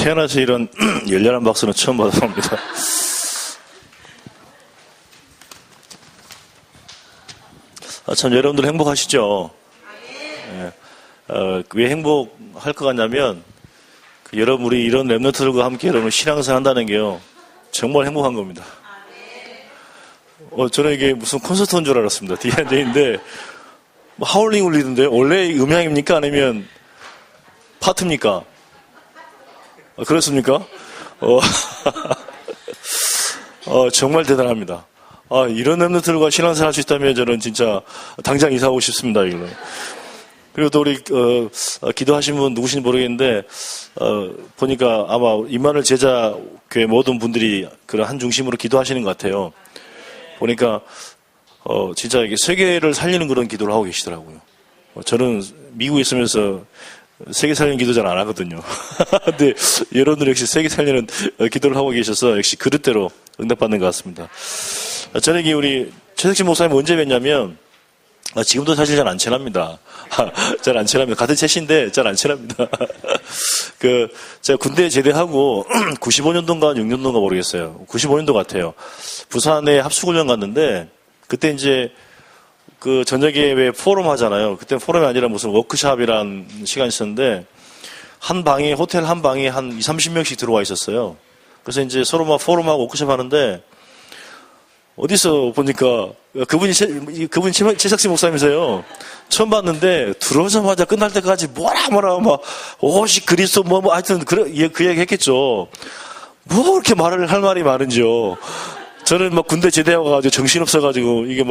태어나서 이런 열렬한 박수는 처음 받아봅니다. 참 여러분들 행복하시죠? 네. 왜 행복할 것 같냐면 여러분 우리 이런 랩런트들과 함께 여러분 신앙생활 한다는 게요 정말 행복한 겁니다. 저는 이게 무슨 콘서트 온 줄 알았습니다. 뒤에 앉아있는데 뭐 하울링 울리던데 원래 음향입니까? 아니면 파트입니까? 그렇습니까? 정말 대단합니다. 이런 랩런트들과 신앙생활 할 수 있다면 저는 진짜 당장 이사하고 싶습니다. 이거는. 그리고 또 우리 기도하신 분 누구신지 모르겠는데 보니까 아마 임마누엘 제자 교회 모든 분들이 그런 한 중심으로 기도하시는 것 같아요. 보니까 진짜 이게 세계를 살리는 그런 기도를 하고 계시더라고요. 저는 미국에 있으면서 세계 살리는 기도 잘 안 하거든요. 근데 여러분들 역시 세계 살리는 기도를 하고 계셔서 역시 그릇대로 응답받는 것 같습니다. 저녁에 우리 최석진 목사님 언제 뵀냐면 지금도 사실 잘 안 친합니다. 잘 안 친합니다. 같은 채신데 잘 안 친합니다. 제가 군대 제대하고 95년도인가 6년도인가 모르겠어요. 95년도 같아요. 부산에 합수훈련 갔는데 그때 이제 저녁에 왜 포럼 하잖아요. 그때 포럼이 아니라 무슨 워크숍이란 시간이 있었는데 호텔 한 방에 한 20, 30명씩 들어와 있었어요. 그래서 이제 서로 막 포럼하고 워크숍 하는데 어디서 보니까 그분이 최석진 목사님이세요. 처음 봤는데 들어오자마자 끝날 때까지 뭐라 막 오시 그리스도 하여튼 그 얘기 했겠죠. 뭐 그렇게 할 말이 많은지요. 저는 막 군대 제대하고가지고 정신없어가지고 이게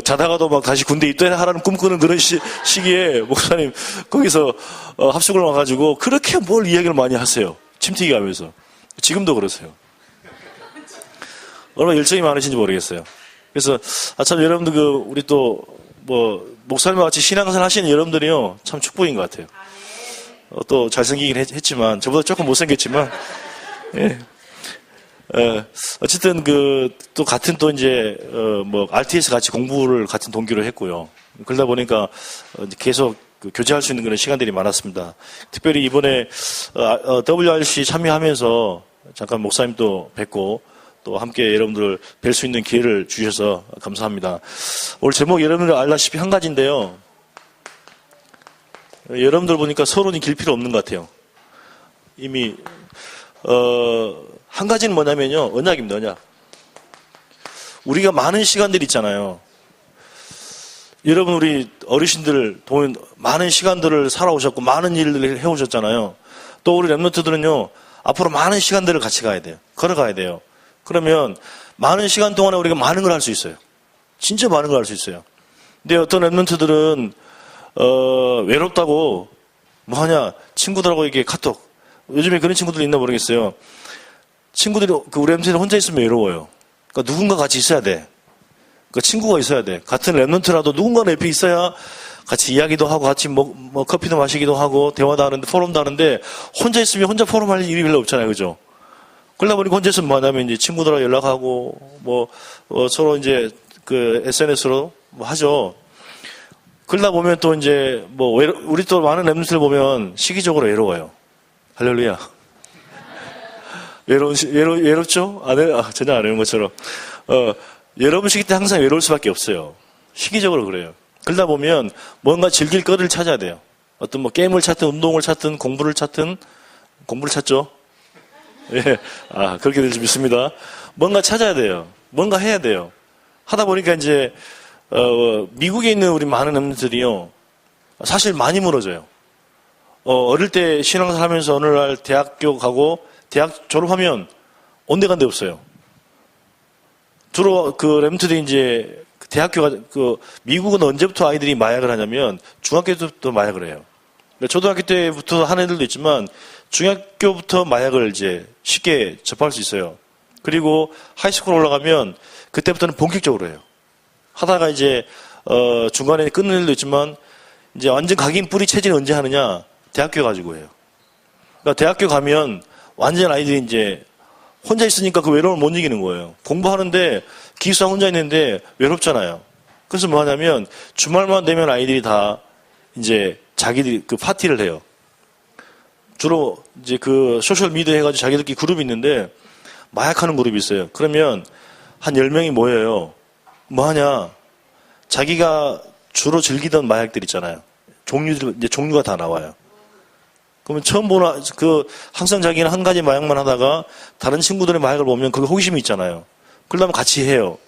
자다가도 막 다시 군대 입대하라는 꿈꾸는 그런 시기에 목사님 거기서 합숙을 와가지고 그렇게 뭘 이야기를 많이 하세요. 침튀기 하면서. 지금도 그러세요. 얼마나 열정이 많으신지 모르겠어요. 그래서 참 여러분들 우리 또 목사님과 같이 신앙생활 하시는 여러분들이요 참 축복인 것 같아요. 또 잘생기긴 했지만 저보다 조금 못생겼지만 예. 어쨌든 또 같은 또 이제 RTS 같이 공부를 같은 동기로 했고요. 그러다 보니까 계속 교제할 수 있는 그런 시간들이 많았습니다. 특별히 이번에 WRC 참여하면서 잠깐 목사님도 뵙고 또 함께 여러분들 뵐 수 있는 기회를 주셔서 감사합니다. 오늘 제목 여러분들 알다시피 한 가지인데요. 여러분들 보니까 서론이 길 필요 없는 것 같아요. 이미 한 가지는 뭐냐면요. 언약입니다. 언약. 우리가 많은 시간들이 있잖아요. 여러분 우리 어르신들 보면 많은 시간들을 살아오셨고 많은 일들을 해오셨잖아요. 또 우리 랩런트들은요. 앞으로 많은 시간들을 같이 가야 돼요. 걸어가야 돼요. 그러면 많은 시간 동안에 우리가 많은 걸 할 수 있어요. 진짜 많은 걸 할 수 있어요. 근데 어떤 랩런트들은 외롭다고 뭐하냐 친구들하고 이게 카톡 요즘에 그런 친구들 있나 모르겠어요. 친구들이 우리 랩런트는 혼자 있으면 외로워요. 그러니까 누군가 같이 있어야 돼. 그러니까 친구가 있어야 돼. 같은 랩런트라도 누군가 옆에 있어야 같이 이야기도 하고 같이 커피도 마시기도 하고 대화도 하는데 포럼도 하는데 혼자 있으면 혼자 포럼할 일이 별로 없잖아요. 그죠? 그러다 보니까 혼자 있으면 뭐하냐면 이제 친구들하고 연락하고 서로 이제 SNS로 하죠. 그러다 보면 또 이제 우리 또 많은 랩런트를 보면 시기적으로 외로워요. 할렐루야. 외롭죠? 전혀 안 외로운 것처럼. 여러분 시기 때 항상 외로울 수밖에 없어요. 시기적으로 그래요. 그러다 보면 뭔가 즐길 거리를 찾아야 돼요. 어떤 게임을 찾든 운동을 찾든 공부를 찾죠? 예. 그렇게 될지 믿습니다. 뭔가 찾아야 돼요. 뭔가 해야 돼요. 하다 보니까 이제, 미국에 있는 우리 많은 랩런트들이요. 사실 많이 멀어져요. 어릴 때 신앙생활 하면서 어느 날 대학교 가고 대학 졸업하면 온데간데 없어요. 주로 랩런트들이 이제 미국은 언제부터 아이들이 마약을 하냐면 중학교 때부터 마약을 해요. 초등학교 때부터 하는 애들도 있지만 중학교부터 마약을 이제 쉽게 접할 수 있어요. 그리고 하이스쿨 올라가면 그때부터는 본격적으로 해요. 하다가 이제 중간에 끊는 일도 있지만 이제 완전 각인 뿌리 체질은 언제 하느냐? 대학교 가지고 해요. 그러니까 대학교 가면 완전 아이들이 이제 혼자 있으니까 그 외로움을 못 이기는 거예요. 공부하는데 기숙사 혼자 있는데 외롭잖아요. 그래서 뭐 하냐면 주말만 되면 아이들이 다 이제 자기들이 파티를 해요. 주로 이제 그 소셜미디어 해가지고 자기들끼리 그룹이 있는데 마약하는 그룹이 있어요. 그러면 한 10명이 모여요. 뭐 하냐? 자기가 주로 즐기던 마약들 있잖아요. 종류가 다 나와요. 그러면 처음 보나, 항상 자기는 한 가지 마약만 하다가 다른 친구들의 마약을 보면 그게 호기심이 있잖아요. 그러다 보면 같이 해요.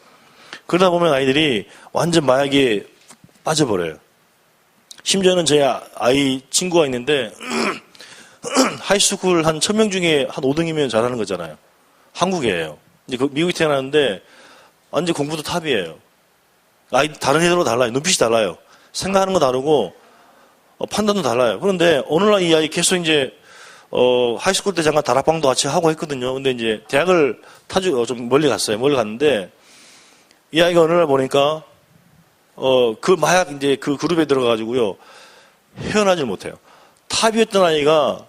그러다 보면 아이들이 완전 마약에 빠져버려요. 심지어는 제 아이 친구가 있는데, 하이스쿨 한 1000명 중에 한 5등이면 잘하는 거잖아요. 한국이에요. 이제 미국에 태어났는데, 완전 공부도 탑이에요. 다른 애들하고 달라요. 눈빛이 달라요. 생각하는 거 다르고, 판단도 달라요. 그런데, 오늘날 이 아이 계속 이제, 하이스쿨 때 잠깐 다락방도 같이 하고 했거든요. 근데 이제, 대학을 좀 멀리 갔어요. 멀리 갔는데, 이 아이가 어느 날 보니까, 그 마약 이제 그 그룹에 들어가가지고요. 헤어나질 못해요. 탑이었던 아이가,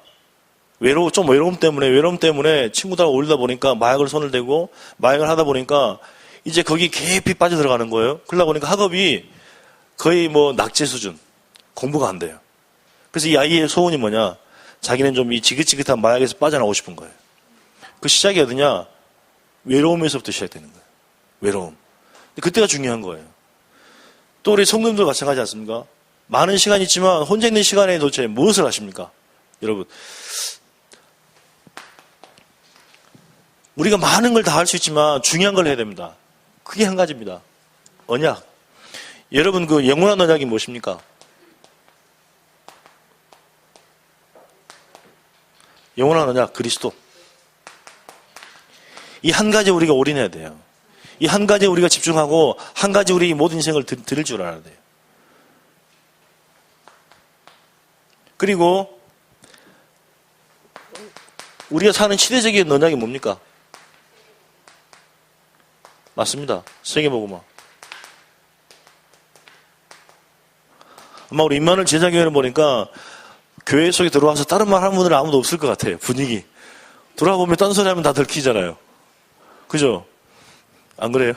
외로움 때문에 친구들하고 어울리다 보니까 마약을 손을 대고, 마약을 하다 보니까, 이제 거기 깊이 빠져 들어가는 거예요. 그러다 보니까 학업이 거의 뭐 낙제 수준. 공부가 안 돼요. 그래서 이 아이의 소원이 뭐냐? 자기는 좀 이 지긋지긋한 마약에서 빠져나오고 싶은 거예요. 그 시작이 어디냐? 외로움에서부터 시작되는 거예요. 외로움. 그때가 중요한 거예요. 또 우리 성도님들 마찬가지 않습니까? 많은 시간이 있지만 혼자 있는 시간에 도대체 무엇을 하십니까? 여러분. 우리가 많은 걸 다 할 수 있지만 중요한 걸 해야 됩니다. 그게 한 가지입니다. 언약. 여러분 그 영원한 언약이 무엇입니까? 영원한 언약 그리스도. 이 한 가지에 우리가 올인해야 돼요. 이 한 가지에 우리가 집중하고 한 가지 우리 모든 인생을 드릴 줄 알아야 돼요. 그리고 우리가 사는 시대적인 언약이 뭡니까? 맞습니다. 세계복음화. 아마 우리 임마누엘 제자교회를 보니까 교회 속에 들어와서 다른 말 하는 분들은 아무도 없을 것 같아요. 분위기. 돌아보면 딴 소리 하면 다 들키잖아요. 그죠? 안 그래요?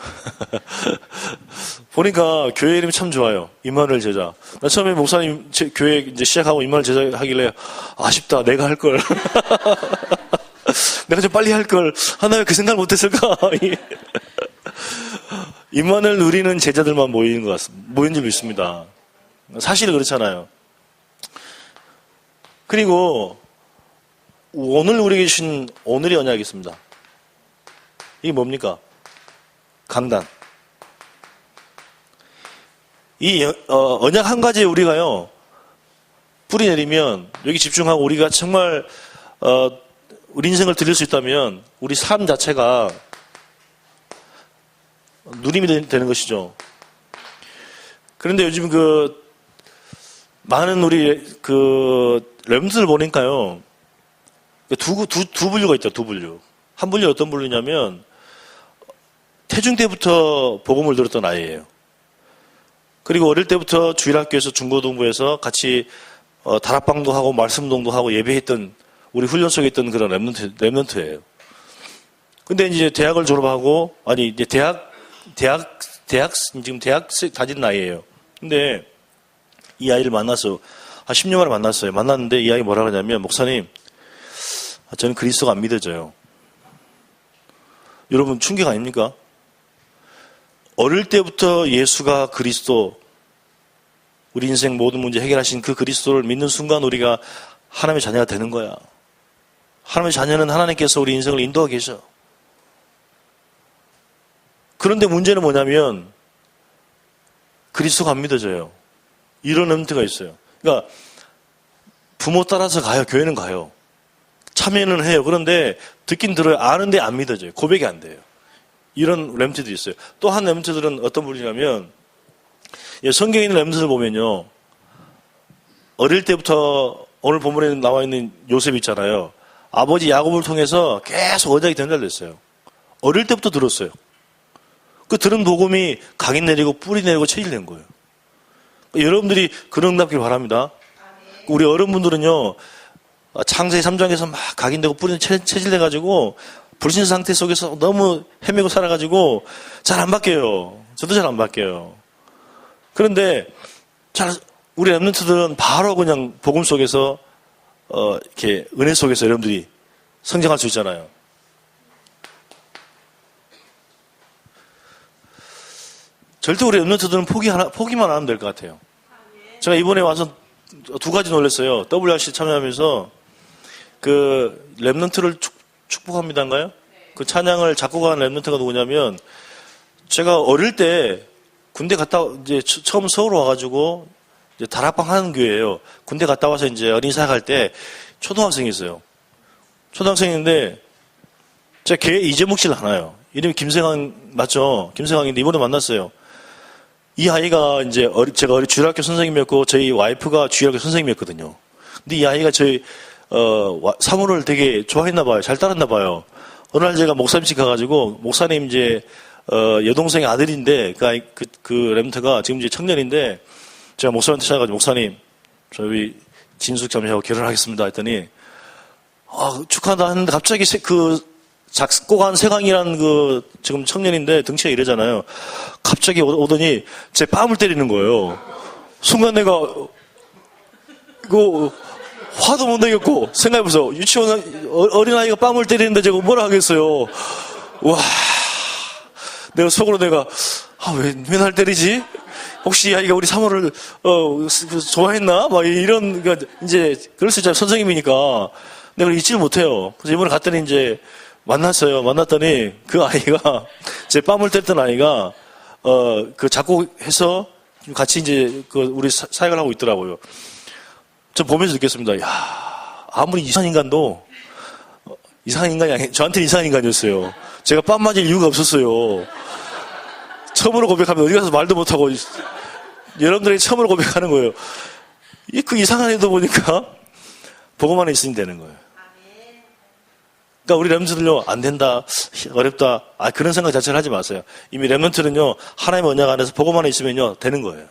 보니까 교회 이름이 참 좋아요. 임마누엘 제자. 나 처음에 목사님 교회 이제 시작하고 임마누엘 제자 하길래 아쉽다. 내가 할 걸. 내가 좀 빨리 할 걸. 하나 왜 그 생각을 못했을까? 임마누엘 누리는 제자들만 모인 줄 믿습니다. 사실 그렇잖아요. 그리고 오늘 우리에게 주신 오늘의 언약이 있습니다. 이게 뭡니까? 강단. 이 언약 한 가지에 우리가요 뿌리 내리면 여기 집중하고 우리가 정말 우리 인생을 드릴 수 있다면 우리 삶 자체가 누림이 되는 것이죠. 그런데 요즘 많은 우리 렘들을 보니까요 두 분류가 있다. 두 분류. 한 분류 어떤 분류냐면 태중 때부터 복음을 들었던 아이예요. 그리고 어릴 때부터 주일학교에서 중고등부에서 같이 다락방도 하고 말씀동도 하고 예배했던 우리 훈련 속에 있던 그런 렘넌트예요. 근데 이제 대학을 졸업하고 이제 지금 대학 다닌 나이예요. 근데 이 아이를 만나서 한 10년 만에 만났어요. 만났는데 이 아이 뭐라 그러냐면 목사님 저는 그리스도가 안 믿어져요. 여러분 충격 아닙니까? 어릴 때부터 예수가 그리스도 우리 인생 모든 문제 해결하신 그 그리스도를 믿는 순간 우리가 하나님의 자녀가 되는 거야. 하나님의 자녀는 하나님께서 우리 인생을 인도하고 계셔. 그런데 문제는 뭐냐면 그리스도가 안 믿어져요. 이런 렘넌트가 있어요. 그러니까 부모 따라서 가요. 교회는 가요. 참여는 해요. 그런데 듣긴 들어요. 아는데 안 믿어져요. 고백이 안 돼요. 이런 렘넌트도 있어요. 또 한 렘넌트들은 어떤 분이냐면 성경에 있는 렘넌트를 보면요. 어릴 때부터 오늘 본문에 나와 있는 요셉 있잖아요. 아버지 야곱을 통해서 계속 언약이 전달됐어요. 어릴 때부터 들었어요. 그 들은 복음이 각인 내리고 뿌리 내리고 체질된 거예요. 여러분들이 그런 답길 바랍니다. 우리 어른분들은요. 창세기 3장에서 막 각인되고 뿌리는 체질돼가지고 불신 상태 속에서 너무 헤매고 살아가지고 잘 안 바뀌어요. 저도 잘 안 바뀌어요. 그런데 우리 렘넌트들은 바로 그냥 복음 속에서 이렇게 은혜 속에서 여러분들이 성장할 수 있잖아요. 절대 우리 랩런트들은 포기만 안 하면 될 것 같아요. 제가 이번에 와서 두 가지 놀랐어요. WRC 참여하면서 그 랩런트를 축복합니다인가요? 그 찬양을 작곡한 랩런트가 누구냐면, 제가 어릴 때 군대 갔다 이제 처음 서울 와가지고 이제 다락방 하는 교회예요. 군대 갔다 와서 이제 어린 사역할 때 초등학생이 있어요. 초등학생인데 제가 걔 이재묵 씨를 아나요. 이름이 김생황 맞죠? 김생황인데 이번에 만났어요. 이 아이가 이제 제가 주일학교 선생님이었고 저희 와이프가 주일학교 선생님이었거든요. 근데 이 아이가 저희 사모를 되게 좋아했나 봐요. 잘 따랐나 봐요. 어느 날 제가 목사님집 가가지고 목사님 이제 여동생의 아들인데 그 랩런트가 지금 이제 청년인데 제가 목사님한테 찾아가지고 목사님 저희 진숙 자매하고 결혼하겠습니다 했더니 축하한다 하는데 갑자기 그 작곡한 세강이라는 그 지금 청년인데 등치가 이래잖아요. 갑자기 오더니 제 뺨을 때리는 거예요. 순간 내가 이거 화도 못 내겠고 생각해보세요. 유치원 어린아이가 뺨을 때리는데 제가 뭐라 하겠어요. 와, 내가 속으로 왜 날 때리지? 혹시 이 아이가 우리 사모를 좋아했나? 막 이런 그러니까 이제 그럴 수 있잖아요. 선생님이니까 내가 잊지를 못해요. 그래서 이번에 갔더니 이제 만났어요. 만났더니 그 아이가 제 뺨을 때렸던 아이가 그 작곡해서 같이 이제 그 우리 사역을 하고 있더라고요. 전 보면서 느꼈습니다. 야, 아무리 이상한 인간도 이상한 인간이 저한테는 이상한 인간이었어요. 제가 뺨 맞을 이유가 없었어요. 처음으로 고백하면 어디 가서 말도 못하고 여러분들에게 처음으로 고백하는 거예요. 그 이상한 애도 보니까 보고만 있으면 되는 거예요. 그러니까 우리 랩런트들요, 안 된다, 어렵다, 그런 생각 자체를 하지 마세요. 이미 랩런트는요, 하나님의 언약 안에서 보고만 있으면요, 되는 거예요.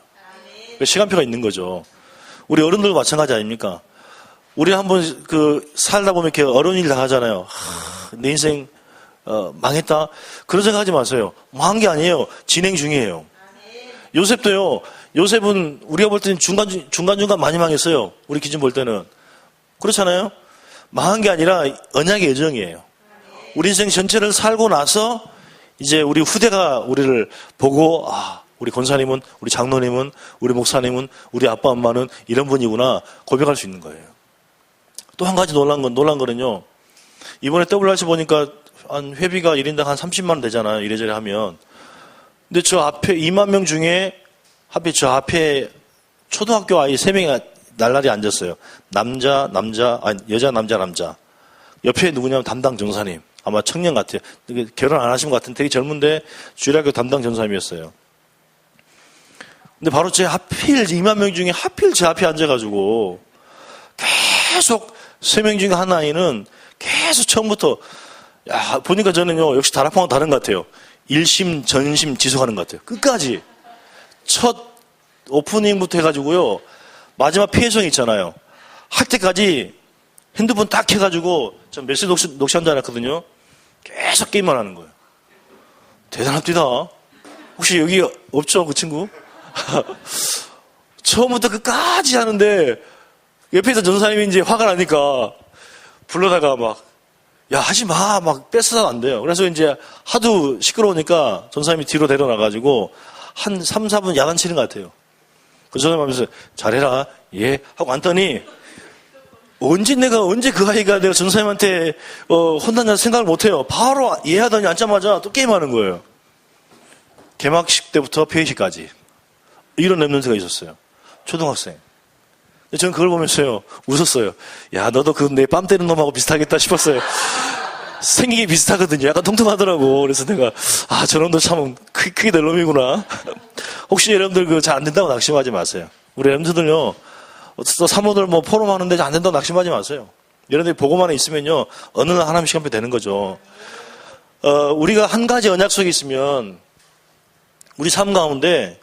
그러니까 시간표가 있는 거죠. 우리 어른들도 마찬가지 아닙니까? 우리 한번 살다 보면 이렇게 어려운 일 당하잖아요. 내 인생, 망했다? 그런 생각 하지 마세요. 망한 게 아니에요. 진행 중이에요. 요셉도요, 요셉은 우리가 볼 때는 중간중간 많이 망했어요. 우리 기준 볼 때는. 그렇잖아요? 망한 게 아니라 언약의 여정이에요. 우리 인생 전체를 살고 나서 이제 우리 후대가 우리를 보고 우리 권사님은, 우리 장로님은, 우리 목사님은, 우리 아빠 엄마는 이런 분이구나 고백할 수 있는 거예요. 또 한 가지 놀란 거는요. 이번에 WRC 보니까 한 회비가 1인당 한 30만 원 되잖아요. 이래저래 하면. 근데 저 앞에 2만 명 중에 하필 저 앞에 초등학교 아이 3명이 날라리 앉았어요. 여자, 남자. 옆에 누구냐면 담당 전사님. 아마 청년 같아요. 결혼 안 하신 것 같은데 되게 젊은데 주일학교 담당 전사님이었어요. 근데 바로 제 하필 2만 명 중에 하필 제 앞에 앉아가지고 계속 3명 중에 한 아이는 계속 처음부터 보니까 저는요 역시 다락방은 다른 것 같아요. 일심 전심 지속하는 것 같아요. 끝까지 첫 오프닝부터 해가지고요 마지막 피해성 있잖아요. 할 때까지 핸드폰 딱 해가지고 전 메시지 녹취한 줄 알았거든요. 계속 게임만 하는 거예요. 대단합니다. 혹시 여기 없죠 그 친구? 처음부터 끝까지 하는데 옆에 있던 전사님이 이제 화가 나니까 불러다가 하지 마. 뺏어서는 안 돼요. 그래서 이제 하도 시끄러우니까 전사님이 뒤로 데려놔가지고 한 3, 4분 야단 치는 것 같아요. 그 전사님 하면서 잘해라. 예. 하고 앉더니 언제 그 아이가 내가 전사님한테 혼난다 생각을 못해요. 바로 예 하더니 앉자마자 또 게임하는 거예요. 개막식 때부터 폐회식까지. 이런 랩런트가 있었어요. 초등학생. 저는 그걸 보면서요, 웃었어요. 야, 너도 내 뺨 때리는 놈하고 비슷하겠다 싶었어요. 생기기 비슷하거든요. 약간 통통하더라고. 그래서 내가, 저놈도 참 크게 될 놈이구나. 혹시 여러분들 잘 안 된다고 낙심하지 마세요. 우리 랩런트들요, 또 사모들 포럼 하는데 안 된다고 낙심하지 마세요. 여러분들이 보고만 있으면요, 어느 날 하나님 시간표 되는 거죠. 우리가 한 가지 언약 속에 있으면, 우리 삶 가운데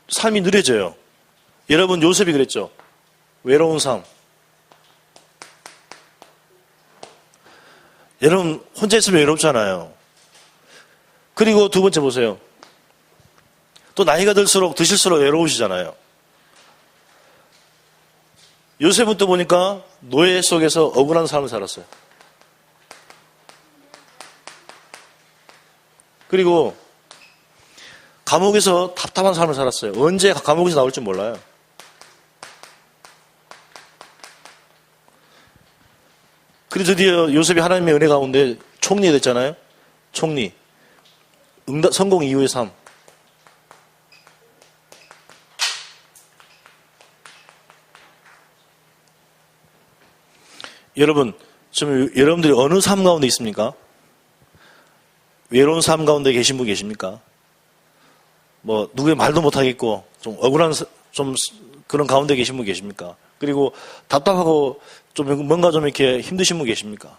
삶이 느려져요. 여러분, 요셉이 그랬죠. 외로운 삶. 여러분, 혼자 있으면 외롭잖아요. 그리고 두 번째 보세요. 또 나이가 드실수록 외로우시잖아요. 요셉은 또 보니까 노예 속에서 억울한 삶을 살았어요. 그리고 감옥에서 답답한 삶을 살았어요. 언제 감옥에서 나올지 몰라요. 그리고 드디어 요셉이 하나님의 은혜 가운데 총리 됐잖아요. 총리. 성공 이후의 삶. 여러분, 지금 여러분들이 어느 삶 가운데 있습니까? 외로운 삶 가운데 계신 분 계십니까? 뭐, 누구의 말도 못하겠고, 좀 억울한, 좀 그런 가운데 계신 분 계십니까? 그리고 답답하고 좀 뭔가 좀 이렇게 힘드신 분 계십니까?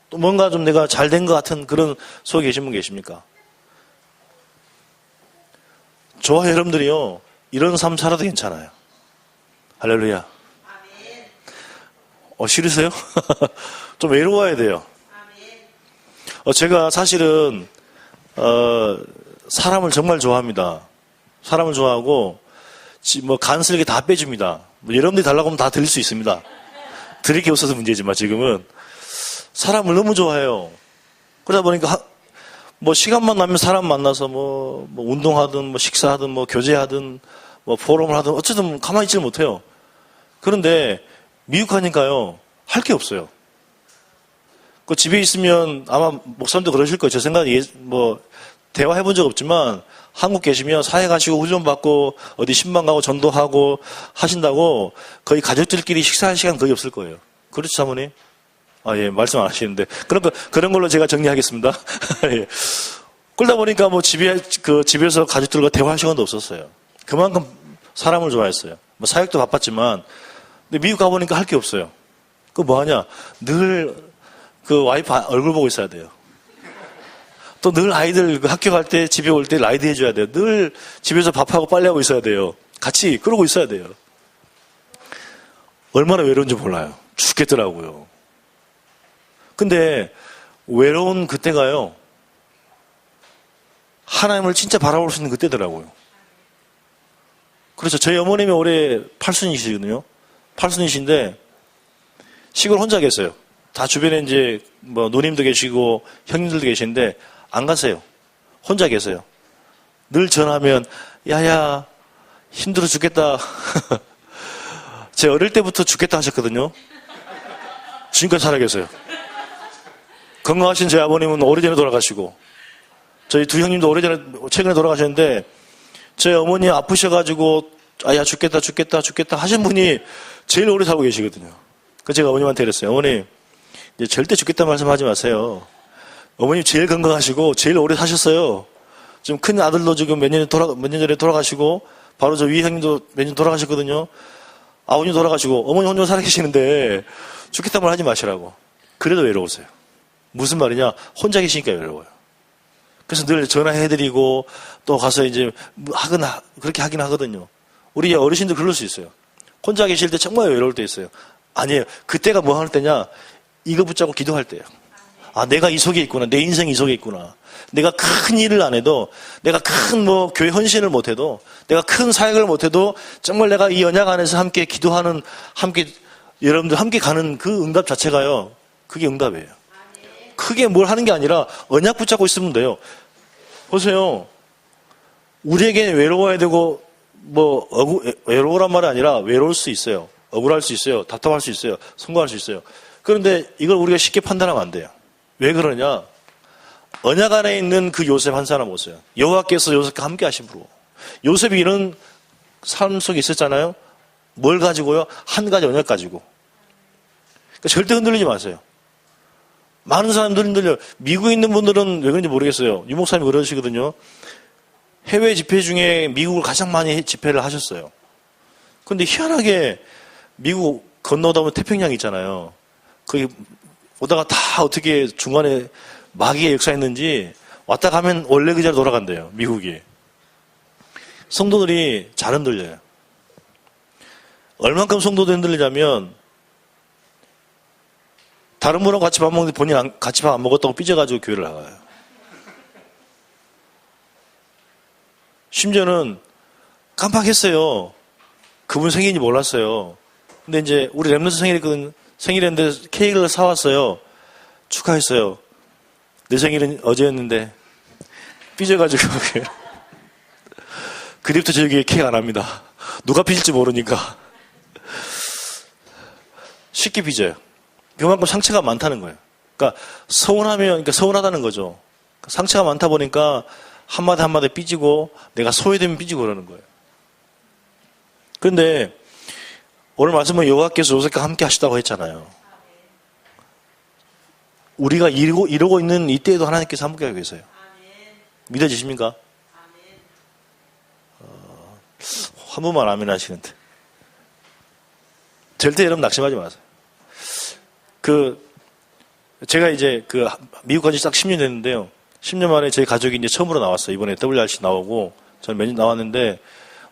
또 뭔가 좀 내가 잘 된 것 같은 그런 속에 계신 분 계십니까? 저와 여러분들이요, 이런 삶 살아도 괜찮아요. 할렐루야. 싫으세요? 좀 외로워야 돼요. 제가 사실은, 사람을 정말 좋아합니다. 사람을 좋아하고, 뭐, 간슬게 다 빼줍니다. 뭐 여러분들이 달라고 하면 다 드릴 수 있습니다. 드릴 게 없어서 문제지만 지금은. 사람을 너무 좋아해요. 그러다 보니까, 뭐, 시간만 나면 사람 만나서 뭐 운동하든, 뭐, 식사하든, 뭐, 교제하든, 뭐, 포럼을 하든, 어쨌든 가만히 있지를 못해요. 그런데, 미국 가니까요, 할 게 없어요. 그 집에 있으면 아마 목사님도 그러실 거예요. 제 생각에 뭐, 대화해 본 적 없지만, 한국 계시면 사회 가시고 훈련 받고, 어디 신방 가고 전도하고 하신다고 거의 가족들끼리 식사할 시간 거의 없을 거예요. 그렇죠, 사모님? 예, 말씀 안 하시는데. 그런 걸로 제가 정리하겠습니다. 예. 그러다 보니까 뭐 집에서 가족들과 대화할 시간도 없었어요. 그만큼 사람을 좋아했어요. 뭐 사역도 바빴지만, 근데 미국 가보니까 할 게 없어요. 그거 뭐 하냐? 늘 그 와이프 얼굴 보고 있어야 돼요. 또 늘 아이들 학교 갈 때 집에 올 때 라이드 해줘야 돼요. 늘 집에서 밥하고 빨래하고 있어야 돼요. 같이 그러고 있어야 돼요. 얼마나 외로운지 몰라요. 죽겠더라고요. 근데 외로운 그때가요, 하나님을 진짜 바라볼 수 있는 그때더라고요. 그래서 저희 어머님이 올해 8순이시거든요. 8순이신데 시골 혼자 계세요. 다 주변에 이제 뭐 누님도 계시고 형님들도 계시는데 안 가세요. 혼자 계세요. 늘 전화하면 야야 힘들어 죽겠다. 제 어릴 때부터 죽겠다 하셨거든요. 지금까지 살아계세요. 건강하신 제 아버님은 오래전에 돌아가시고, 저희 두 형님도 최근에 돌아가셨는데, 제 어머니 아프셔가지고 야 죽겠다 하신 분이 제일 오래 살고 계시거든요. 그래서 제가 어머님한테 그랬어요. 어머니 이제 절대 죽겠다 말씀하지 마세요. 어머님 제일 건강하시고 제일 오래 사셨어요. 지금 큰 아들도 지금 몇 년 전에 돌아가시고, 바로 저 위 형님도 몇 년 돌아가셨거든요. 아버님 돌아가시고 어머니 혼자 살아계시는데 죽겠다 말 하지 마시라고. 그래도 외로우세요. 무슨 말이냐? 혼자 계시니까 외로워요. 그래서 늘 전화해드리고 또 가서 이제 그렇게 하긴 하거든요. 우리 어르신들 그럴 수 있어요. 혼자 계실 때 정말 외로울 때 있어요. 아니에요. 그때가 뭐 할 때냐? 이거 붙잡고 기도할 때예요. 내가 이 속에 있구나. 내 인생이 이 속에 있구나. 내가 큰 일을 안 해도, 내가 큰 교회 헌신을 못 해도, 내가 큰 사역을 못 해도 정말 내가 이 언약 안에서 함께 기도하는, 여러분들 함께 가는 그 응답 자체가요. 그게 응답이에요. 크게 뭘 하는 게 아니라 언약 붙잡고 있으면 돼요. 보세요. 우리에게 외로워야 되고, 외로우란 말이 아니라 외로울 수 있어요. 억울할 수 있어요. 답답할 수 있어요. 성공할 수 있어요. 그런데 이걸 우리가 쉽게 판단하면 안 돼요. 왜 그러냐? 언약 안에 있는 그 요셉 한 사람 보세요. 여호와께서 요셉과 함께 하심으로. 요셉이 이런 삶 속에 있었잖아요. 뭘 가지고요? 한 가지 언약 가지고. 그러니까 절대 흔들리지 마세요. 많은 사람들이 흔들려요. 미국에 있는 분들은 왜 그런지 모르겠어요. 유 목사님이 그러시거든요. 해외 집회 중에 미국을 가장 많이 집회를 하셨어요. 그런데 희한하게 미국 건너다 보면 태평양 있잖아요. 거기 오다가 다 어떻게 중간에 마귀의 역사했는지 왔다 가면 원래 그 자리로 돌아간대요. 미국이. 성도들이 잘 흔들려요. 얼만큼 성도들이 흔들리냐면 다른 분하고 같이 밥 먹는데 본인 같이 밥 안 먹었다고 삐져가지고 교회를 나가요. 심지어는 깜빡했어요. 그분 생일인지 몰랐어요. 근데 이제 우리 랩런트 생일인데 케이크를 사왔어요. 축하했어요. 내 생일은 어제였는데 삐져가지고 그립부터 저기 케이크 안 합니다. 누가 삐질지 모르니까 쉽게 삐져요. 그만큼 상처가 많다는 거예요. 그러니까 서운하다는 거죠. 상처가 많다 보니까 한마디 한마디 삐지고 내가 소외되면 삐지고 그러는 거예요. 그런데 오늘 말씀은 여호와께서 요셉과 함께 하시다고 했잖아요. 우리가 이러고 있는 이때에도 하나님께서 함께 하고 계세요. 믿어지십니까? 한 번만 아멘 하시는데. 절대 여러분 낙심하지 마세요. 제가 이제 미국 간지 딱 10년 됐는데요. 10년 만에 저희 가족이 이제 처음으로 나왔어요. 이번에 WRC 나오고 저는 매년 나왔는데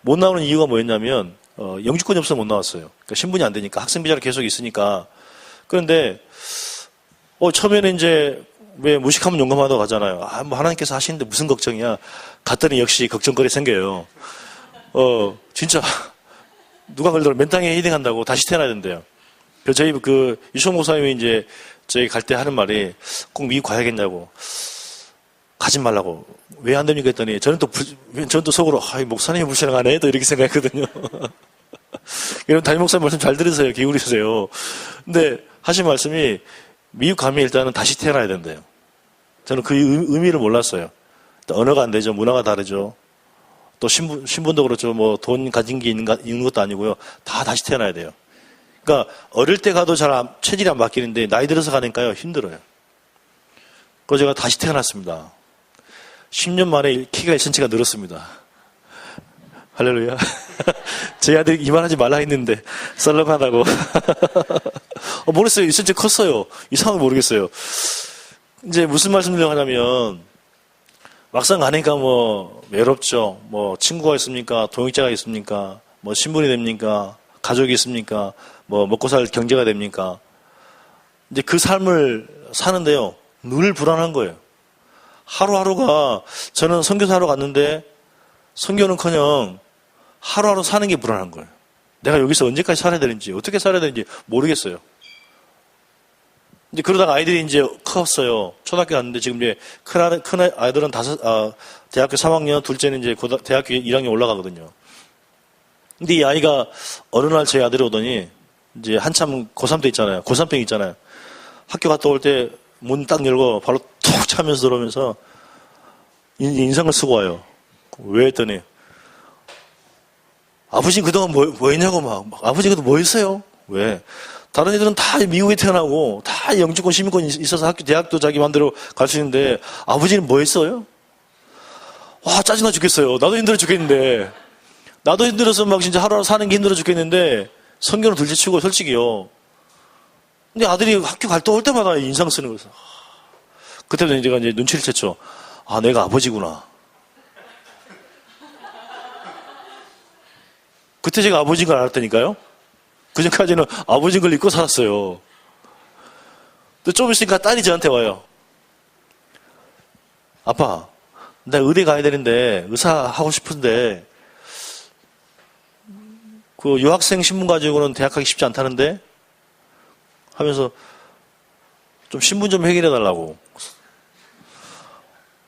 못 나오는 이유가 뭐였냐면 영주권이 없어서 못 나왔어요. 그러니까 신분이 안 되니까 학생 비자로 계속 있으니까. 그런데 처음에는 이제 왜 무식하면 용감하다고 하잖아요. 뭐 하나님께서 하시는데 무슨 걱정이야. 갔더니 역시 걱정거리 생겨요. 진짜 누가 그러더라고 맨땅에 헤딩한다고 다시 태어나야 된대요. 저희 유성 목사님이 이제 저희 갈 때 하는 말이 꼭 미국 가야겠냐고. 가지 말라고. 왜 안 됩니까 했더니 저는 또 속으로 목사님이 불신하네 또 이렇게 생각했거든요. 여러분 담임 목사님 말씀 잘 들으세요. 기울이세요. 근데 하신 말씀이 미국 가면 일단은 다시 태어나야 된대요. 저는 그 의미를 몰랐어요. 언어가 안 되죠. 문화가 다르죠. 또 신분도 그렇죠. 뭐 돈 가진 게 있는 것도 아니고요. 다 다시 태어나야 돼요. 그러니까 어릴 때 가도 체질이 안 바뀌는데 나이 들어서 가니까요 힘들어요. 그래서 제가 다시 태어났습니다. 10년 만에 키가 1cm가 늘었습니다. 할렐루야. 제 아들이 이만하지 말라 했는데 썰렁하다고. 모르겠어요. 1cm 컸어요. 이상하게 모르겠어요. 이제 무슨 말씀드리려고 하냐면 막상 가니까 뭐 외롭죠. 뭐 친구가 있습니까? 동역자가 있습니까? 뭐 신분이 됩니까? 가족이 있습니까? 뭐 먹고 살 경제가 됩니까? 이제 그 삶을 사는데요. 늘 불안한 거예요. 하루하루가 저는 선교사하러 갔는데 선교는커녕 하루하루 사는 게 불안한 거예요. 내가 여기서 언제까지 살아야 되는지 어떻게 살아야 되는지 모르겠어요. 이제 그러다가 아이들이 이제 컸어요. 초등학교 갔는데 지금 이제 큰 아이들은 대학교 3학년, 둘째는 이제 대학교 1학년 올라가거든요. 근데 이 아이가 어느 날 제 아들이 오더니 이제 한참 고3 때 있잖아요. 고3병 있잖아요. 학교 갔다 올 때 문 딱 열고 바로 툭 차면서 들어오면서 인상을 쓰고 와요. 왜 했더니 아버지 그동안 뭐 했냐고 막 아버지 그동안 뭐 했어요? 왜? 다른 애들은 다 미국에 태어나고 다 영주권 시민권이 있어서 대학도 자기 마음대로 갈 수 있는데 아버지는 뭐 했어요? 와 짜증나 죽겠어요. 나도 힘들어 죽겠는데 나도 힘들어서 막 진짜 하루하루 사는 게 힘들어 죽겠는데 성경을 둘째치고 솔직히요. 근데 아들이 학교 갈 때 올 때마다 인상 쓰는 거였어. 그때부터 제가 이제 눈치를 챘죠. 아, 내가 아버지구나. 그때 제가 아버지인 걸 알았다니까요. 그전까지는 아버지인 걸 잊고 살았어요. 또 좀 있으니까 딸이 저한테 와요. 아빠, 나 의대 가야 되는데 의사 하고 싶은데 그 유학생 신분 가지고는 대학 가기 쉽지 않다는데 하면서 좀 신분 좀 해결해 달라고.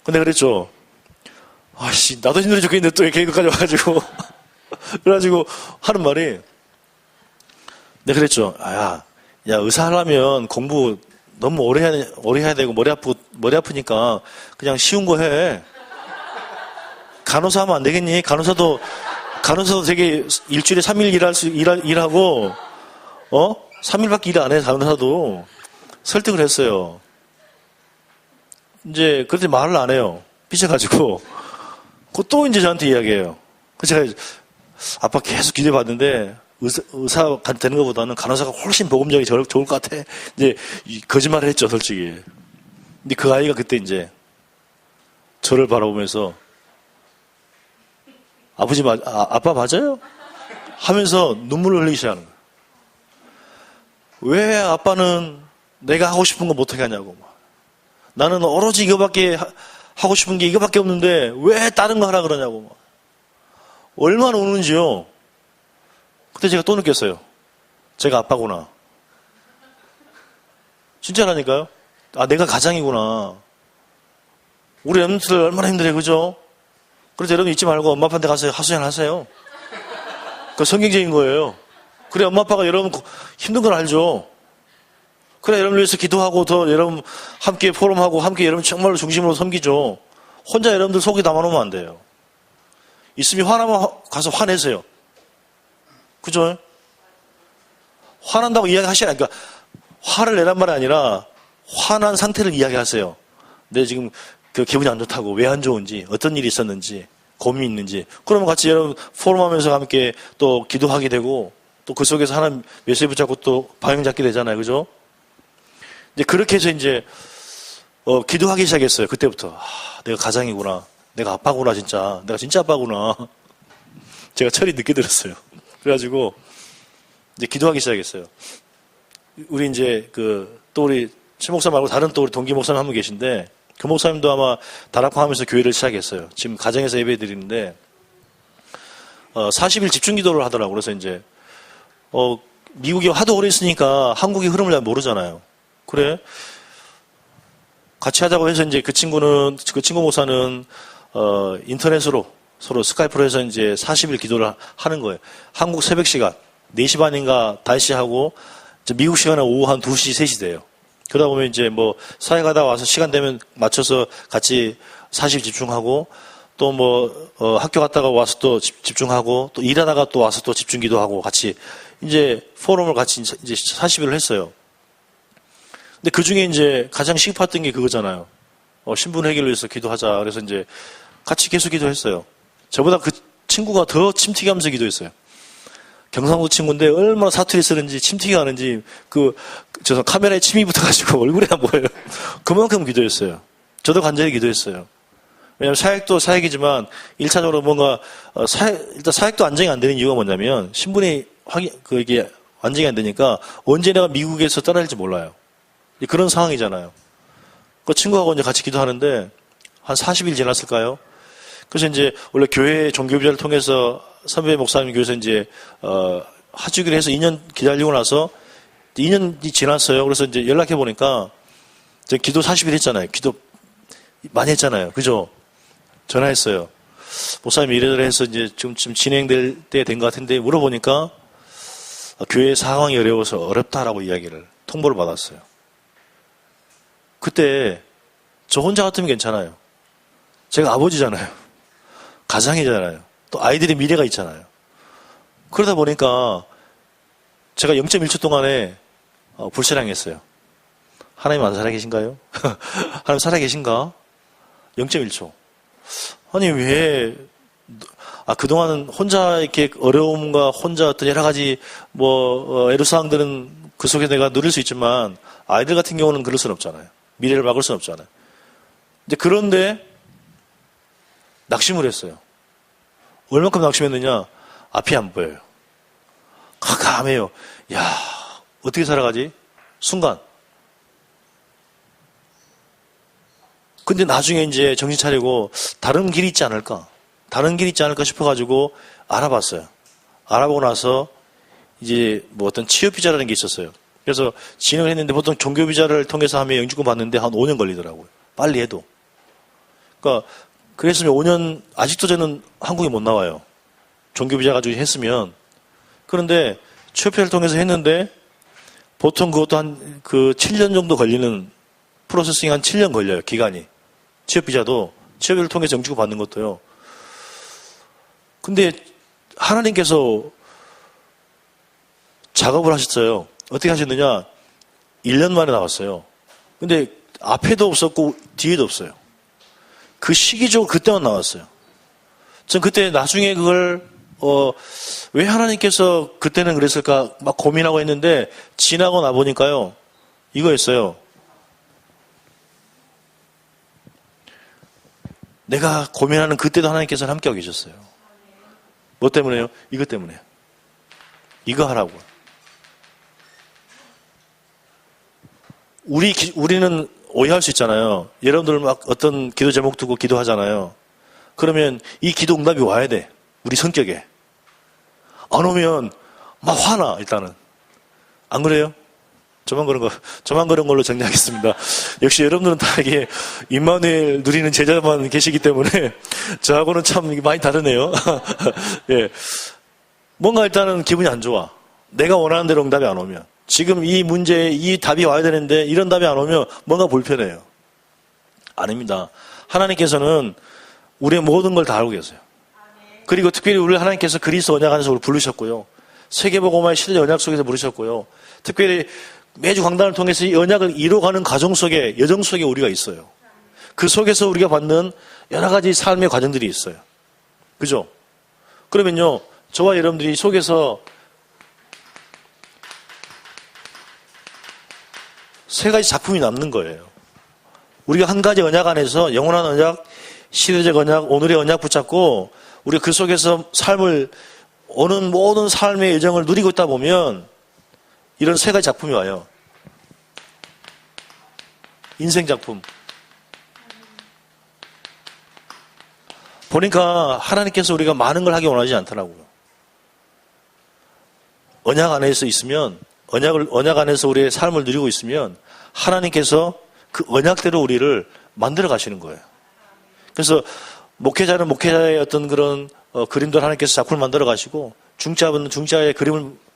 근데 그랬죠. 아씨, 나도 힘들어 죽겠는데 또 이렇게 여기까지 와가지고. 그래가지고 하는 말이, 내가 그랬죠. 야, 의사 하려면 공부 너무 오래 해야 되고 머리 아프니까 그냥 쉬운 거 해. 간호사 하면 안 되겠니? 간호사도 되게 일주일에 3일 일하고, 3일밖에 일 안 해, 간호사도. 설득을 했어요. 이제, 그런데 말을 안 해요. 삐져가지고. 또 이제 저한테 이야기해요. 그래서 제가, 아빠 계속 기대받는데, 의사 되는 것보다는 간호사가 훨씬 복음적이 좋을 것 같아. 이제, 거짓말을 했죠, 솔직히. 근데 그 아이가 그때 이제, 저를 바라보면서, 아빠 맞아요? 하면서 눈물을 흘리기 시작하는 거예요. 왜 아빠는 내가 하고 싶은 거 못하게 하냐고. 나는 오로지 이거밖에 하고 싶은 게 이거밖에 없는데 왜 다른 거 하라 그러냐고. 얼마나 우는지요. 그때 제가 또 느꼈어요. 제가 아빠구나. 진짜라니까요. 아, 내가 가장이구나. 우리 엠들 얼마나 힘들어요, 그죠? 그래서 여러분 잊지 말고 엄마 아빠한테 가서 하소연 하세요. 그 성경적인 거예요. 그래, 엄마 아빠가 여러분 힘든 걸 알죠. 그래, 여러분 위해서 기도하고 더 여러분 함께 포럼하고 함께 여러분 정말로 중심으로 섬기죠. 혼자 여러분들 속에 담아놓으면 안 돼요. 있으면 화나면 가서 화내세요. 그죠? 화난다고 이야기하시라. 그러니까 화를 내란 말이 아니라 화난 상태를 이야기하세요. 내 지금 그 기분이 안 좋다고, 왜 안 좋은지, 어떤 일이 있었는지, 고민이 있는지. 그러면 같이 여러분 포럼하면서 함께 또 기도하게 되고, 또 그 속에서 하나님 메시지 붙잡고 또 방향 잡게 되잖아요. 그죠? 이제 그렇게 해서 이제 기도하기 시작했어요. 그때부터. 아, 내가 가장이구나. 내가 아빠구나, 진짜. 내가 진짜 아빠구나. 제가 철이 늦게 들었어요. 그래가지고 이제 기도하기 시작했어요. 우리 이제 또 우리 최 목사 말고 다른 또 우리 동기 목사님 한 분 계신데, 그 목사님도 아마 다락방 하면서 교회를 시작했어요. 지금 가정에서 예배 드리는데 40일 집중 기도를 하더라고요. 그래서 이제 미국에 하도 오래 있으니까 한국의 흐름을 잘 모르잖아요. 그래, 같이 하자고 해서 이제 그 친구 목사는 인터넷으로 서로 스카이프로 해서 이제 40일 기도를 하는 거예요. 한국 새벽 시간 4시 반인가 5시 하고, 미국 시간은 오후 한 2시, 3시 돼요. 그러다 보면 이제 뭐 사회 가다 와서 시간 되면 맞춰서 같이 40일 집중하고, 또 뭐 학교 갔다가 와서 또 집중하고, 또 일하다가 또 와서 또 집중 기도하고, 같이 이제 포럼을 같이 이제 40일을 했어요. 근데 그 중에 이제 가장 시급했던 게 그거잖아요. 신분 해결을 위해서 기도하자. 그래서 이제 같이 계속 기도했어요. 저보다 그 친구가 더 침튀기 하면서 기도했어요. 경상도 친구인데 얼마나 사투리 쓰는지, 침튀기 하는지, 저 카메라에 침이 붙어가지고 얼굴이 안 보여요. 그만큼 기도했어요. 저도 간절히 기도했어요. 왜냐하면 사역도 사역이지만 1차적으로 뭔가 일단 사역도 안정이 안 되는 이유가 뭐냐면, 신분이 이게 안정이 안 되니까 언제 내가 미국에서 떠날지 몰라요. 그런 상황이잖아요. 그 친구하고 이제 같이 기도하는데 한 40일 지났을까요? 그래서 이제 원래 교회 종교비자를 통해서 선배 목사님 교회에서 이제 하주기를 해서 2년 기다리고 나서 2년이 지났어요. 그래서 이제 연락해 보니까 기도 40일 했잖아요. 기도 많이 했잖아요. 그죠? 전화했어요. 목사님 이래저래 해서 이제 지금 진행될 때 된 것 같은데, 물어보니까 교회 상황이 어려워서 어렵다라고 이야기를 통보를 받았어요. 그때 저 혼자 같으면 괜찮아요. 제가 아버지잖아요. 가장이잖아요. 또 아이들의 미래가 있잖아요. 그러다 보니까 제가 0.1초 동안에 불신앙했어요. 하나님 안 살아계신가요? 하나님 살아계신가? 0.1초. 아니 왜 그동안은 혼자 이렇게 어려움과 혼자 어떤 여러 가지 애로사항들은 그 속에 내가 누릴 수 있지만, 아이들 같은 경우는 그럴 수는 없잖아요. 미래를 막을 수는 없잖아요. 그런데 낙심을 했어요. 얼만큼 낙심했느냐? 앞이 안 보여요. 깜깜해요. 야, 어떻게 살아가지? 순간. 근데 나중에 이제 정신 차리고 다른 길이 있지 않을까? 다른 길이 있지 않을까 싶어가지고 알아봤어요. 알아보고 나서 이제 어떤 취업비자라는 게 있었어요. 그래서 진행을 했는데, 보통 종교비자를 통해서 하면 영주권 받는데 한 5년 걸리더라고요. 빨리 해도. 그러니까 그랬으면 5년, 아직도 저는 한국에 못 나와요. 종교비자 가지고 했으면. 그런데 취업비자를 통해서 했는데, 보통 그것도 한 7년 정도 걸리는, 프로세싱 한 7년 걸려요, 기간이. 취업비자도, 취업비자를 통해서 영주권 받는 것도요. 근데 하나님께서 작업을 하셨어요. 어떻게 하셨느냐? 1년 만에 나왔어요. 근데 앞에도 없었고 뒤에도 없어요. 그 시기적으로 그때만 나왔어요. 전 그때 나중에 그걸 왜 하나님께서 그때는 그랬을까 막 고민하고 했는데, 지나고 나보니까요, 이거였어요. 내가 고민하는 그때도 하나님께서는 함께하고 계셨어요. 뭐 때문에요? 이것 때문에요. 이거 하라고. 우리는 오해할 수 있잖아요. 여러분들 막 어떤 기도 제목 두고 기도하잖아요. 그러면 이 기도 응답이 와야 돼. 우리 성격에. 안 오면 막 화나, 일단은. 안 그래요? 저만 그런 걸로 정리하겠습니다. 역시 여러분들은 다 이게 임마누엘 누리는 제자만 계시기 때문에 저하고는 참 많이 다르네요. 예. 뭔가 일단은 기분이 안 좋아. 내가 원하는 대로 응답이 안 오면. 지금 이 문제에 이 답이 와야 되는데 이런 답이 안 오면 뭔가 불편해요. 아닙니다. 하나님께서는 우리의 모든 걸 다 알고 계세요. 그리고 특별히 우리를 하나님께서 그리스도 언약 안에서 우리를 부르셨고요. 세계복음화의 시대 언약 속에서 부르셨고요. 특별히 매주 강단을 통해서 이 언약을 이뤄가는 과정 속에, 여정 속에 우리가 있어요. 그 속에서 우리가 받는 여러 가지 삶의 과정들이 있어요. 그죠? 그러면요, 저와 여러분들이 속에서 세 가지 작품이 남는 거예요. 우리가 한 가지 언약 안에서 영원한 언약, 시대적 언약, 오늘의 언약 붙잡고 우리가 그 속에서 삶을, 오는 모든 삶의 여정을 누리고 있다 보면 이런 세 가지 작품이 와요. 인생 작품. 보니까 하나님께서 우리가 많은 걸 하기 원하지 않더라고요. 언약 안에서 있으면, 언약 안에서 우리의 삶을 누리고 있으면 하나님께서 그 언약대로 우리를 만들어 가시는 거예요. 그래서 목회자는 목회자의 어떤 그런 그림들 하나님께서 작품을 만들어 가시고, 중자는 중자의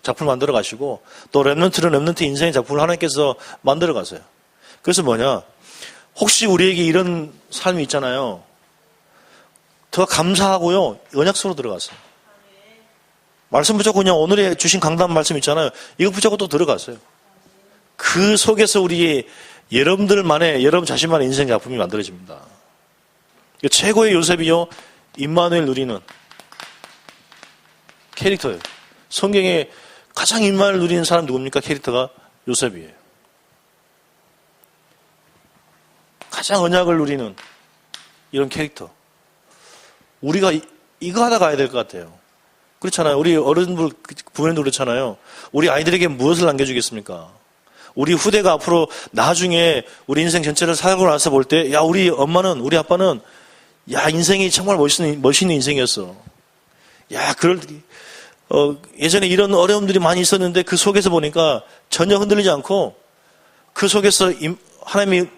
작품을 만들어 가시고, 또 렘넌트는 렘넌트 인생의 작품을 하나님께서 만들어 가세요. 그래서 뭐냐? 혹시 우리에게 이런 삶이 있잖아요. 더 감사하고요, 언약 속으로 들어갔어요. 말씀 붙잡고 그냥 오늘에 주신 강단 말씀 있잖아요. 이거 붙잡고 또 들어갔어요. 그 속에서 우리 여러분들만의, 여러분 자신만의 인생 작품이 만들어집니다. 최고의 요셉이요, 임마누엘 누리는 캐릭터예요. 성경에 가장 임마누엘 누리는 사람 누굽니까? 캐릭터가 요셉이에요. 가장 언약을 누리는 이런 캐릭터. 우리가 이거 하다 가야 될 것 같아요. 그렇잖아요. 우리 어른들, 부모님도 그렇잖아요. 우리 아이들에게 무엇을 남겨주겠습니까? 우리 후대가 앞으로 나중에 우리 인생 전체를 살고 나서 볼 때, 야, 우리 엄마는, 우리 아빠는, 야, 인생이 정말 멋있는 인생이었어. 야, 예전에 이런 어려움들이 많이 있었는데 그 속에서 보니까 전혀 흔들리지 않고 그 속에서 하나님이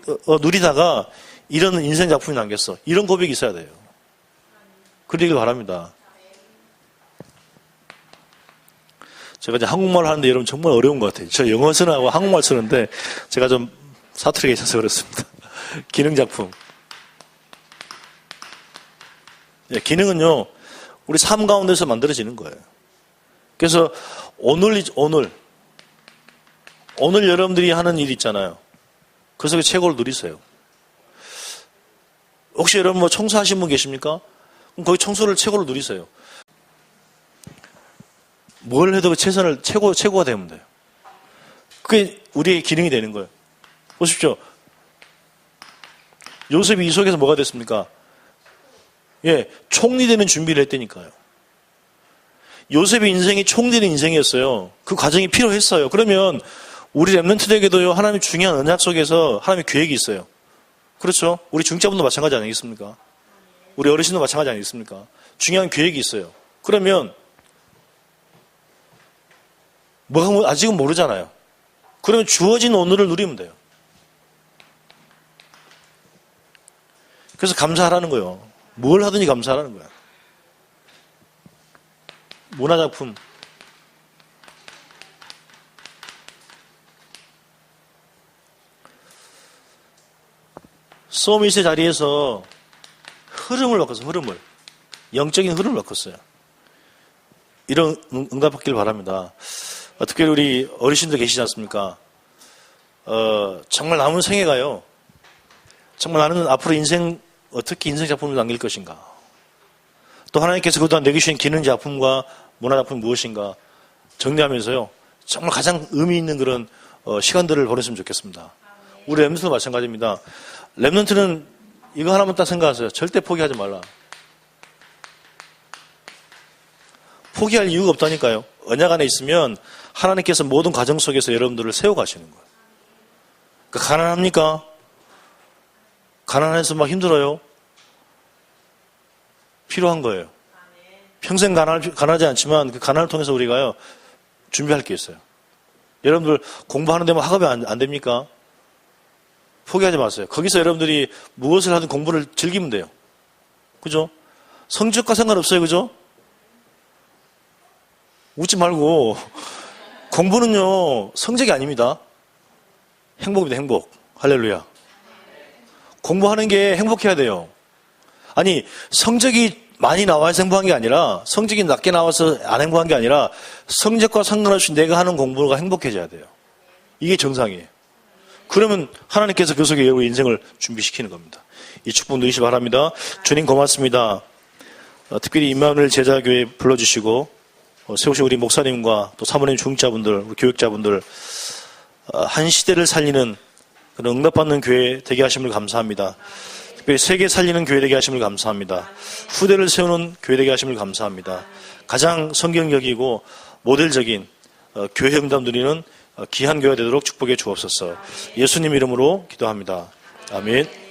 누리다가 이런 인생 작품이 남겼어. 이런 고백이 있어야 돼요. 그러길 바랍니다. 제가 이제 한국말 하는데 여러분 정말 어려운 것 같아요. 저 영어 쓰느라고 한국말 쓰는데 제가 좀 사투리가 있어서 그렇습니다. 기능 작품. 예, 기능은요, 우리 삶 가운데서 만들어지는 거예요. 그래서 오늘 여러분들이 하는 일 있잖아요. 그 속에 최고를 누리세요. 혹시 여러분 뭐 청소하신 분 계십니까? 그럼 거기 청소를 최고로 누리세요. 뭘 해도 최고가 되면 돼요. 그게 우리의 기능이 되는 거예요. 보십시오. 요셉이 이 속에서 뭐가 됐습니까? 예, 총리 되는 준비를 했다니까요. 요셉의 인생이 총리 되는 인생이었어요. 그 과정이 필요했어요. 그러면 우리 렘넌트들에게도요, 하나님의 중요한 언약 속에서 하나님의 계획이 있어요. 그렇죠? 우리 중자분도 마찬가지 아니겠습니까? 우리 어르신도 마찬가지 아니겠습니까? 중요한 계획이 있어요. 그러면 아직은 모르잖아요. 그러면 주어진 오늘을 누리면 돼요. 그래서 감사하라는 거예요. 뭘 하든지 감사하라는 거야. 문화작품. 서밋의 자리에서 흐름을 바꿨어요. 영적인 흐름을 바꿨어요. 이런 응답받길 바랍니다. 특별히 우리 어르신들 계시지 않습니까? 정말 남은 생애가요, 정말 나는 앞으로 어떻게 인생 작품을 남길 것인가? 또 하나님께서 그동안 내게 주신 기능 작품과 문화 작품이 무엇인가? 정리하면서요, 정말 가장 의미 있는 그런 시간들을 보냈으면 좋겠습니다. 우리 렘넌트도 마찬가지입니다. 렘넌트는 이거 하나만 딱 생각하세요. 절대 포기하지 말라. 포기할 이유가 없다니까요. 언약 안에 있으면 하나님께서 모든 과정 속에서 여러분들을 세워가시는 거예요. 그러니까 가난합니까? 가난해서 막 힘들어요? 필요한 거예요. 평생 가난하지 않지만 그 가난을 통해서 우리가요, 준비할 게 있어요. 여러분들 공부하는 데만 학업이 안 됩니까? 포기하지 마세요. 거기서 여러분들이 무엇을 하든 공부를 즐기면 돼요. 그죠? 성적과 상관없어요. 그죠? 웃지 말고. 공부는요, 성적이 아닙니다. 행복입니다, 행복. 할렐루야. 공부하는 게 행복해야 돼요. 아니, 성적이 많이 나와서 행복한 게 아니라, 성적이 낮게 나와서 안 행복한 게 아니라, 성적과 상관없이 내가 하는 공부가 행복해져야 돼요. 이게 정상이에요. 그러면 하나님께서 그 속에 여러분의 인생을 준비시키는 겁니다. 이 축복 누리시 바랍니다. 주님 고맙습니다. 특별히 임마누엘 제자교회 불러주시고 세우신 우리 목사님과 또 사모님 중직자분들, 우리 교육자분들 한 시대를 살리는 그런 응답받는 교회 되게 하심을 감사합니다. 특별히 세계 살리는 교회 되게 하심을 감사합니다. 후대를 세우는 교회 되게 하심을 감사합니다. 가장 성경적이고 모델적인 교회 응답 누리는 귀한 교회가 되도록 축복해 주옵소서. 예수님 이름으로 기도합니다. 아멘.